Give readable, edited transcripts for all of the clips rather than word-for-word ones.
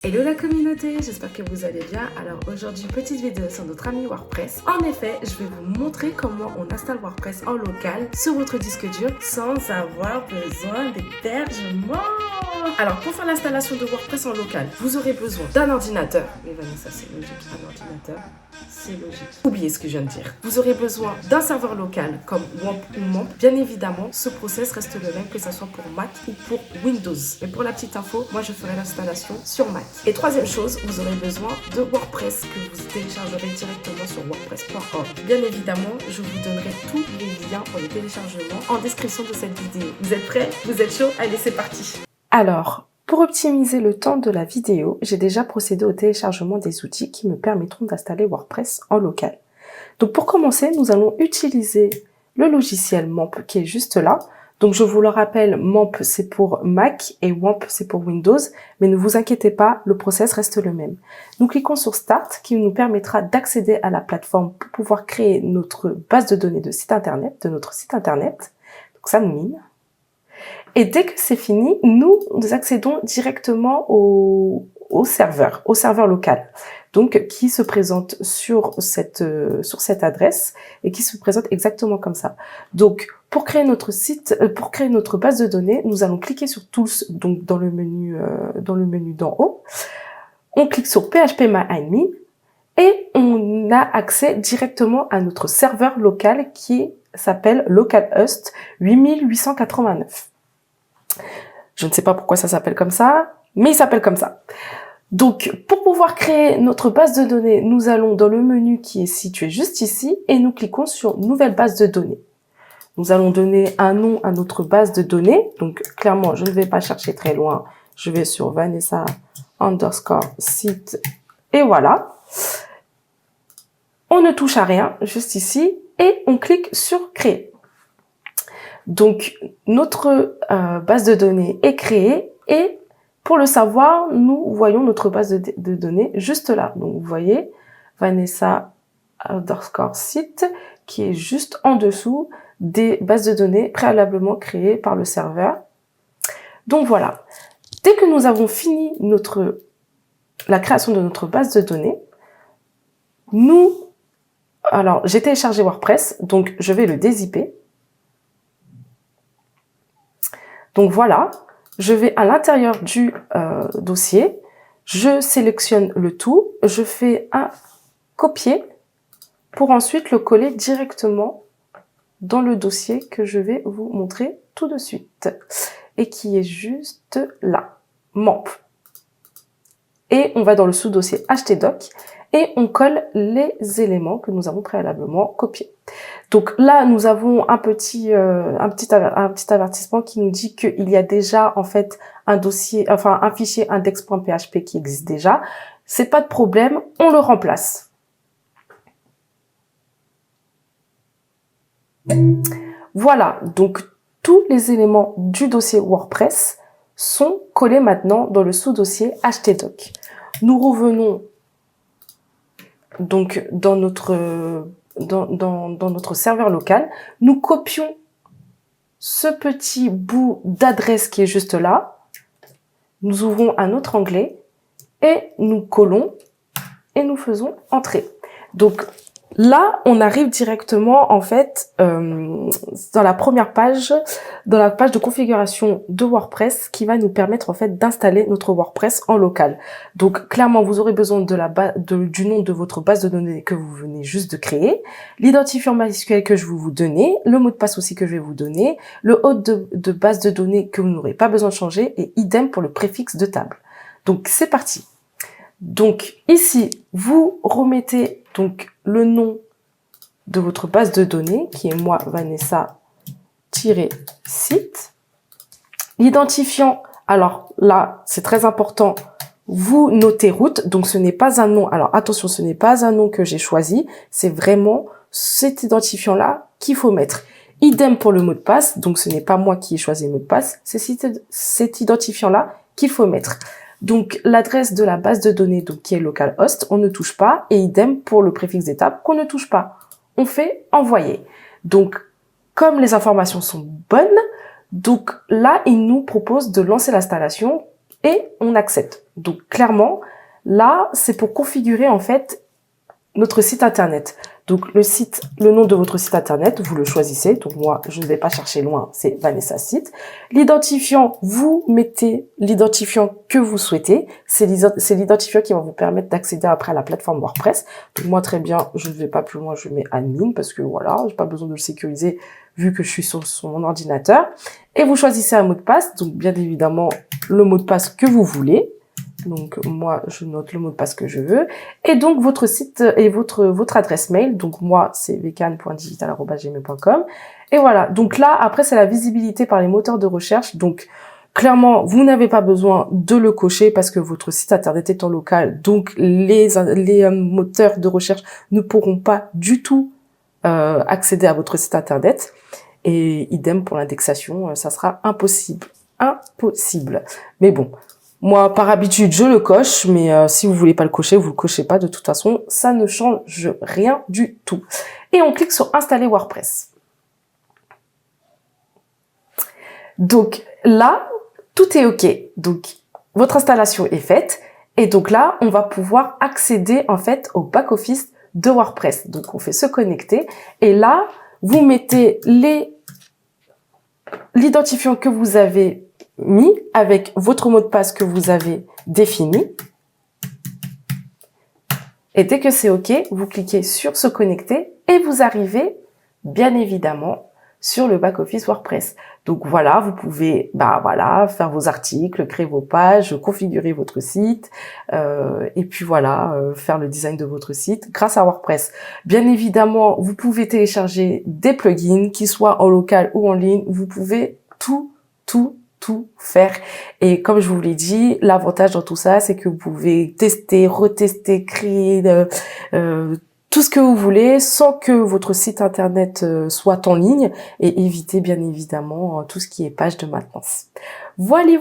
Hello la communauté, j'espère que vous allez bien. Alors aujourd'hui, petite vidéo sur notre ami WordPress. En effet, je vais vous montrer comment on installe WordPress en local sur votre disque dur sans avoir besoin d'hébergement. Alors pour faire l'installation de WordPress en local, vous aurez besoin d'un ordinateur. Mais Vanessa, c'est logique, un ordinateur, c'est logique. Oubliez ce que je viens de dire. Vous aurez besoin d'un serveur local comme WAMP ou MAMP. Bien évidemment, ce process reste le même que ce soit pour Mac ou pour Windows. Mais pour la petite info, moi je ferai l'installation sur Mac. Et troisième chose, vous aurez besoin de WordPress que vous téléchargerez directement sur wordpress.org. Bien évidemment, je vous donnerai tous les liens pour les téléchargements en description de cette vidéo. Vous êtes prêts? Vous êtes chaud? Allez, c'est parti! Alors, pour optimiser le temps de la vidéo, j'ai déjà procédé au téléchargement des outils qui me permettront d'installer WordPress en local. Donc pour commencer, nous allons utiliser le logiciel MAMP qui est juste là. Donc je vous le rappelle, MAMP c'est pour Mac et WAMP c'est pour Windows, mais ne vous inquiétez pas, le process reste le même. Nous cliquons sur Start qui nous permettra d'accéder à la plateforme pour pouvoir créer notre base de données de site internet, de notre site internet. Donc ça nous mine. Et dès que c'est fini, nous accédons directement au serveur local. Donc, qui se présente sur cette adresse et qui se présente exactement comme ça. Donc, pour créer notre site, pour créer notre base de données, nous allons cliquer sur Tools, donc dans le menu d'en haut. On clique sur phpMyAdmin et on a accès directement à notre serveur local qui s'appelle localhost 8889. Je ne sais pas pourquoi ça s'appelle comme ça, mais il s'appelle comme ça. Donc, pour pouvoir créer notre base de données, nous allons dans le menu qui est situé juste ici et nous cliquons sur Nouvelle base de données. Nous allons donner un nom à notre base de données. Donc, clairement, je ne vais pas chercher très loin. Je vais sur Vanessa _ site et voilà. On ne touche à rien, juste ici, et on clique sur Créer. Donc, notre base de données est créée et pour le savoir, nous voyons notre base de données juste là. Donc, vous voyez, Vanessa _ site qui est juste en dessous des bases de données préalablement créées par le serveur. Donc, voilà. Dès que nous avons fini la création de notre base de données, alors, j'ai téléchargé WordPress, donc je vais le dézipper. Donc voilà, je vais à l'intérieur du dossier, je sélectionne le tout, je fais un copier pour ensuite le coller directement dans le dossier que je vais vous montrer tout de suite et qui est juste là, MAMP. Et on va dans le sous-dossier htdoc et on colle les éléments que nous avons préalablement copiés. Donc là, nous avons un petit avertissement qui nous dit qu'il y a déjà en fait un fichier index.php qui existe déjà. C'est pas de problème, on le remplace. Voilà, donc tous les éléments du dossier WordPress sont collés maintenant dans le sous-dossier htdoc. Nous revenons donc dans notre serveur local, nous copions ce petit bout d'adresse qui est juste là, nous ouvrons un autre onglet et nous collons et nous faisons entrer. Donc là, on arrive directement en fait dans la première page, dans la page de configuration de WordPress qui va nous permettre en fait d'installer notre WordPress en local. Donc clairement, vous aurez besoin du nom de votre base de données que vous venez juste de créer, l'identifiant MySQL que je vais vous donner, le mot de passe aussi que je vais vous donner, le hôte de base de données que vous n'aurez pas besoin de changer et idem pour le préfixe de table. Donc c'est parti. Donc ici, vous remettez donc le nom de votre base de données, qui est moi, Vanessa-site. L'identifiant, alors là, c'est très important, vous notez route, donc ce n'est pas un nom. Alors attention, ce n'est pas un nom que j'ai choisi, c'est vraiment cet identifiant-là qu'il faut mettre. Idem pour le mot de passe, donc ce n'est pas moi qui ai choisi le mot de passe, c'est cet identifiant-là qu'il faut mettre. Donc, l'adresse de la base de données, donc, qui est localhost, on ne touche pas. Et idem pour le préfixe d'étape qu'on ne touche pas. On fait envoyer. Donc, comme les informations sont bonnes, donc là, il nous propose de lancer l'installation et on accepte. Donc clairement, là, c'est pour configurer en fait notre site internet. Donc le nom de votre site internet, vous le choisissez. Donc moi, je ne vais pas chercher loin, c'est Vanessa Site. L'identifiant, vous mettez l'identifiant que vous souhaitez. C'est l'identifiant qui va vous permettre d'accéder après à la plateforme WordPress. Donc moi, très bien, je ne vais pas plus loin, je mets admin parce que voilà, j'ai pas besoin de le sécuriser vu que je suis sur mon ordinateur. Et vous choisissez un mot de passe. Donc bien évidemment, le mot de passe que vous voulez. Donc moi je note le mot de passe que je veux et donc votre site et votre adresse mail. Donc moi c'est vcan.digital@gmail.com et voilà. Donc là après c'est la visibilité par les moteurs de recherche. Donc clairement vous n'avez pas besoin de le cocher parce que votre site internet est en local. Donc les moteurs de recherche ne pourront pas du tout accéder à votre site internet et idem pour l'indexation, ça sera impossible. Mais bon. Moi, par habitude, je le coche, mais si vous voulez pas le cocher, vous le cochez pas. De toute façon, ça ne change rien du tout. Et on clique sur Installer WordPress. Donc là, tout est OK. Donc, votre installation est faite. Et donc là, on va pouvoir accéder en fait au back-office de WordPress. Donc, on fait se connecter. Et là, vous mettez l'identifiant que vous avez mis avec votre mot de passe que vous avez défini. Et dès que c'est OK, vous cliquez sur se connecter et vous arrivez bien évidemment sur le back-office WordPress. Donc voilà, vous pouvez faire vos articles, créer vos pages, configurer votre site et puis voilà, faire le design de votre site grâce à WordPress. Bien évidemment, vous pouvez télécharger des plugins, qu'ils soient en local ou en ligne. Vous pouvez tout faire. Et comme je vous l'ai dit, l'avantage dans tout ça, c'est que vous pouvez tester, retester, créer tout ce que vous voulez sans que votre site internet soit en ligne et éviter bien évidemment tout ce qui est page de maintenance. Voilà.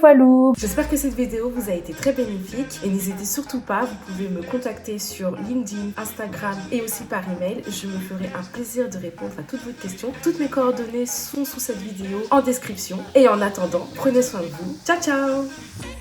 J'espère que cette vidéo vous a été très bénéfique et n'hésitez surtout pas, vous pouvez me contacter sur LinkedIn, Instagram et aussi par email. Je me ferai un plaisir de répondre à toutes vos questions. Toutes mes coordonnées sont sous cette vidéo en description. Et en attendant, prenez soin de vous. Ciao, ciao!